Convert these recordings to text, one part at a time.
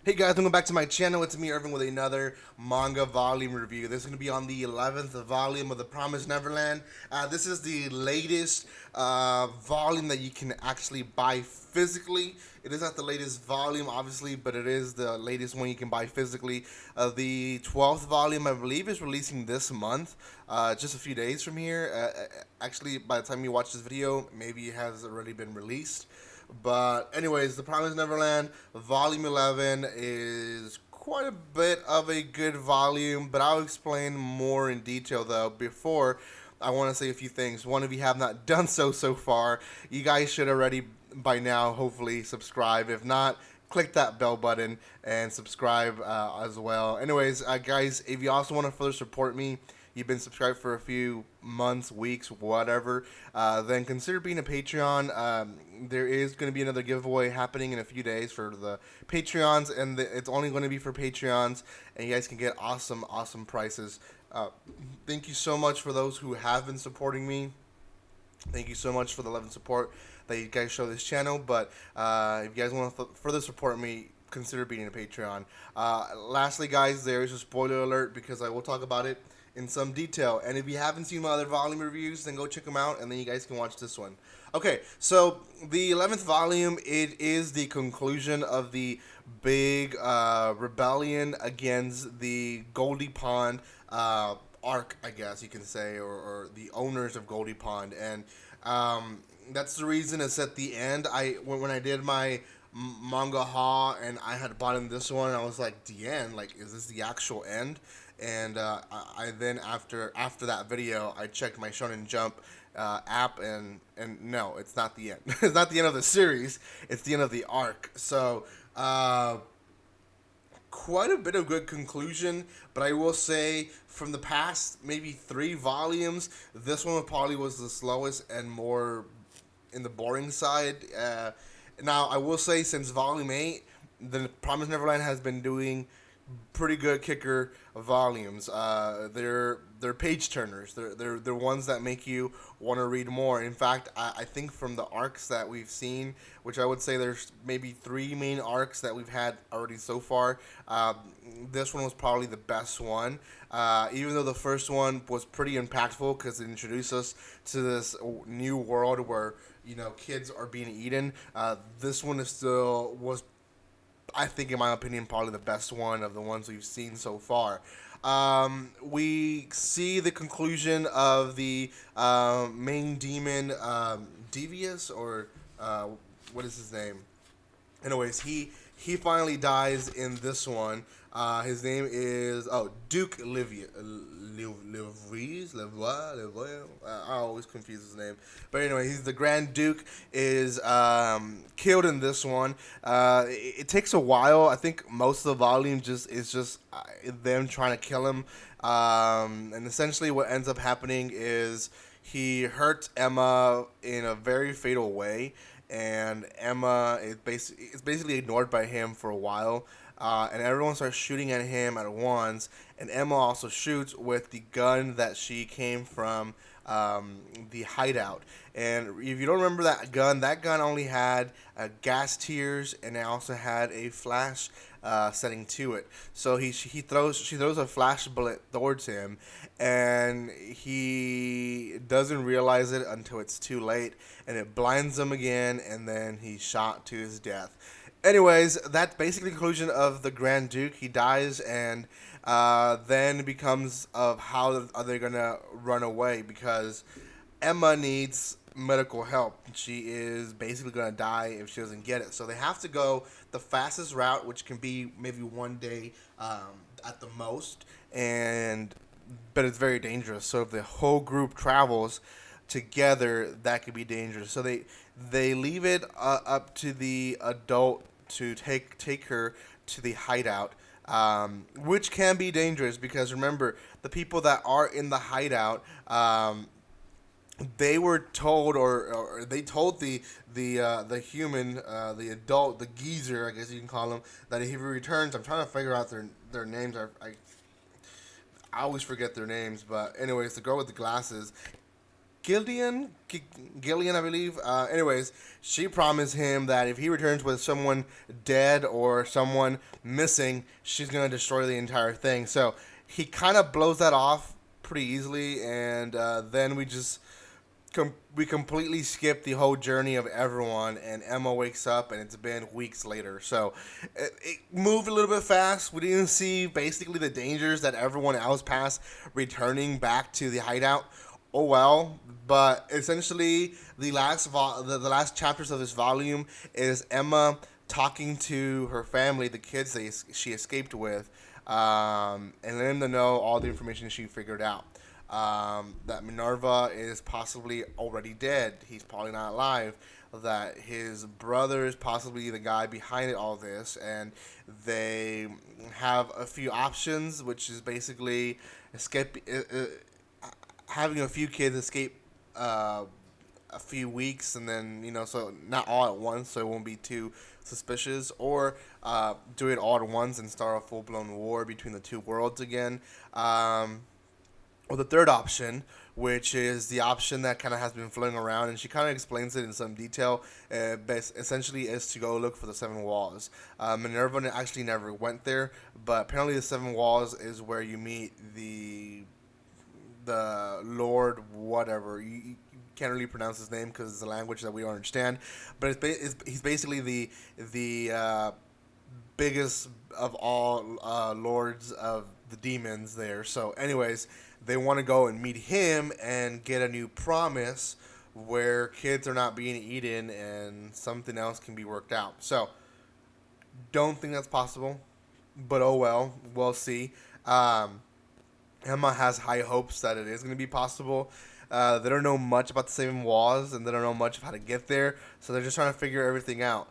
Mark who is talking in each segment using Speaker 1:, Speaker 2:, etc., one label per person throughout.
Speaker 1: Hey guys, welcome back to my channel. It's me, Irvin, with another manga volume review. This is going to be on the 11th volume of The Promised Neverland. This is the latest volume that you can actually buy physically. It is not the latest volume, obviously, but it is the latest one you can buy physically. The 12th volume, I believe, is releasing this month, just a few days from here. Actually, by the time you watch this video, maybe it has already been released. But anyways, The Promised Neverland Volume 11 is quite a bit of a good volume, but I'll explain more in detail though. Before, I want to say a few things. One, if you have not done so far, you guys should already by now hopefully subscribe. If not, click that bell button and subscribe as well. Anyways, guys, if you also want to further support me, you've been subscribed for a few months, weeks, whatever, then consider being a Patreon. There is going to be another giveaway happening in a few days for the Patreons, and it's only going to be for Patreons, and you guys can get awesome prices. Thank you so much for those who have been supporting me. Thank you so much for the love and support that you guys show this channel. But if you guys want to further support me, consider being a Patreon. Lastly, guys, there is a spoiler alert because I will talk about it in some detail. And if you haven't seen my other volume reviews, then go check them out, and then you guys can watch this one. Okay, so the 11th volume, it is the conclusion of the big rebellion against the Goldie Pond arc, I guess you can say, or the owners of Goldie Pond. And that's the reason it's at the end. When I did my manga haul and I had bought in this one, I was like, the end? Like, is this the actual end? And I then after that video, I checked my Shonen Jump app, and no, it's not the end. It's not the end of the series. It's the end of the arc. So quite a bit of good conclusion, but I will say from the past maybe 3 volumes, this one probably was the slowest and more in the boring side. Now I will say since volume 8, the Promised Neverland has been doing pretty good kicker volumes. They're page turners. They're ones that make you want to read more. In fact, I think from the arcs that we've seen, which I would say there's maybe 3 main arcs that we've had already so far. This one was probably the best one. Even though the first one was pretty impactful because it introduced us to this new world where kids are being eaten. This one is still was, I think, in my opinion, probably the best one of the ones we've seen so far. We see the conclusion of the main demon, Devious, or what is his name? Anyways, he finally dies in this one. His name is Duke Livia, Livries, Levois. I always confuse his name. But anyway, he's the Grand Duke is killed in this one. It takes a while. I think most of the volume is just them trying to kill him. And essentially, what ends up happening is he hurts Emma in a very fatal way, and Emma is basically ignored by him for a while. And everyone starts shooting at him at once, and Emma also shoots with the gun that she came from the hideout. And if you don't remember that gun only had gas tiers, and it also had a flash setting to it. So she throws a flash bullet towards him, and he doesn't realize it until it's too late, and it blinds him again, and then he's shot to his death. Anyways, that's basically the conclusion of the Grand Duke. He dies, and then it becomes of how are they gonna run away, because Emma needs medical help. She is basically gonna die if she doesn't get it. So they have to go the fastest route, which can be maybe one day at the most, but it's very dangerous. So if the whole group travels together, that could be dangerous. So they leave it up to the adult to take her to the hideout, which can be dangerous because remember, the people that are in the hideout, they were told, or they told the human, the adult, the geezer, I guess you can call him, that if he returns, I'm trying to figure out their names. I always forget their names, but anyways, the girl with the glasses, Gillian, I believe. Anyways, she promised him that if he returns with someone dead or someone missing, she's gonna destroy the entire thing. So he kind of blows that off pretty easily, and then we completely skip the whole journey of everyone, and Emma wakes up, and it's been weeks later. So it moved a little bit fast. We didn't see basically the dangers that everyone else passed returning back to the hideout. Oh well, but essentially the last chapters of this volume is Emma talking to her family, the kids she escaped with, and letting them know all the information she figured out. That Minerva is possibly already dead. He's probably not alive. That his brother is possibly the guy behind all this, and they have a few options, which is basically escape, having a few kids escape a few weeks, and then so not all at once, so it won't be too suspicious, or do it all at once and start a full blown war between the two worlds again. Or the third option, which is the option that kind of has been floating around, and she kind of explains it in some detail, but essentially is to go look for the Seven Walls. Minerva actually never went there, but apparently the Seven Walls is where you meet the Lord whatever. You can't really pronounce his name because it's a language that we don't understand, but he's basically the biggest of all lords of the demons there. So anyways, they want to go and meet him and get a new promise where kids are not being eaten and something else can be worked out. So don't think that's possible, but oh well, we'll see. Emma has high hopes that it is going to be possible. They don't know much about the Seven Walls, and they don't know much of how to get there, so they're just trying to figure everything out.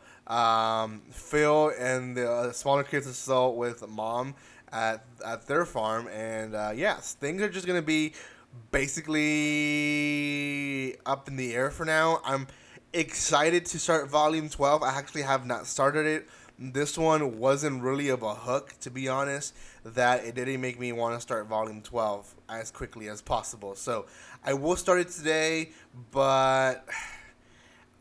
Speaker 1: Phil and the smaller kids are still with mom at their farm, and yes, things are just going to be basically up in the air for now. I'm excited to start volume 12. I actually have not started it. This one wasn't really of a hook, to be honest, that it didn't make me want to start volume 12 as quickly as possible. So I will start it today, but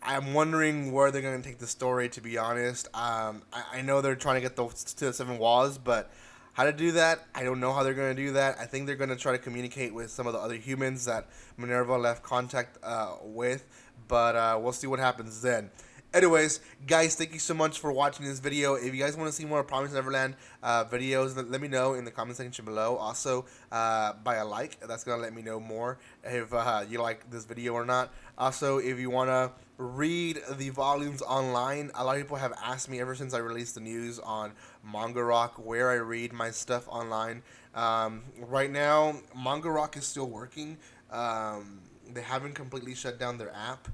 Speaker 1: I'm wondering where they're going to take the story, to be honest. I know they're trying to get to the Seven Walls, but how to do that, I don't know how they're going to do that. I think they're going to try to communicate with some of the other humans that Minerva left contact with, but we'll see what happens then. Anyways, guys, thank you so much for watching this video. If you guys want to see more Promised Neverland videos, let me know in the comment section below. Also, by a like, that's going to let me know more if you like this video or not. Also, if you want to read the volumes online, a lot of people have asked me ever since I released the news on Manga Rock where I read my stuff online. Right now, Manga Rock is still working. They haven't completely shut down their app.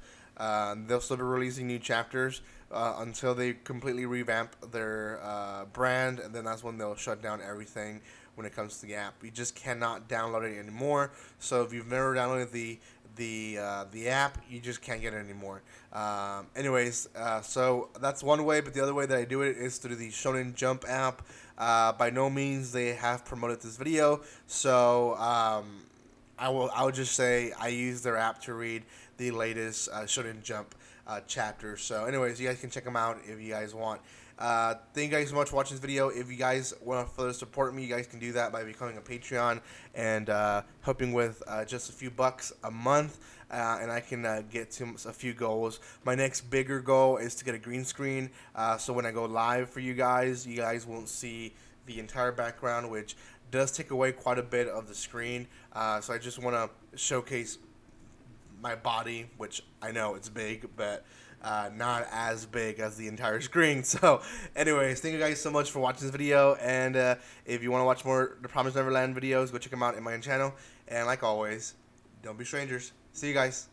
Speaker 1: They'll still be releasing new chapters until they completely revamp their brand, and then that's when they'll shut down everything when it comes to the app. You just cannot download it anymore. So if you've never downloaded the app, you just can't get it anymore. Anyways, so that's one way, but the other way that I do it is through the Shonen Jump app. By no means they have promoted this video, so I will just say I use their app to read the latest Shonen Jump chapters. So anyways, you guys can check them out if you guys want. Thank you guys so much for watching this video. If you guys want to further support me, you guys can do that by becoming a Patreon and helping with just a few bucks a month, and I can get to a few goals. My next bigger goal is to get a green screen, so when I go live for you guys won't see the entire background, which does take away quite a bit of the screen. So I just want to showcase my body, which I know it's big, but not as big as the entire screen. So anyways, thank you guys so much for watching this video, and if you want to watch more The Promised Neverland videos, go check them out in my channel, and like always, don't be strangers. See you guys.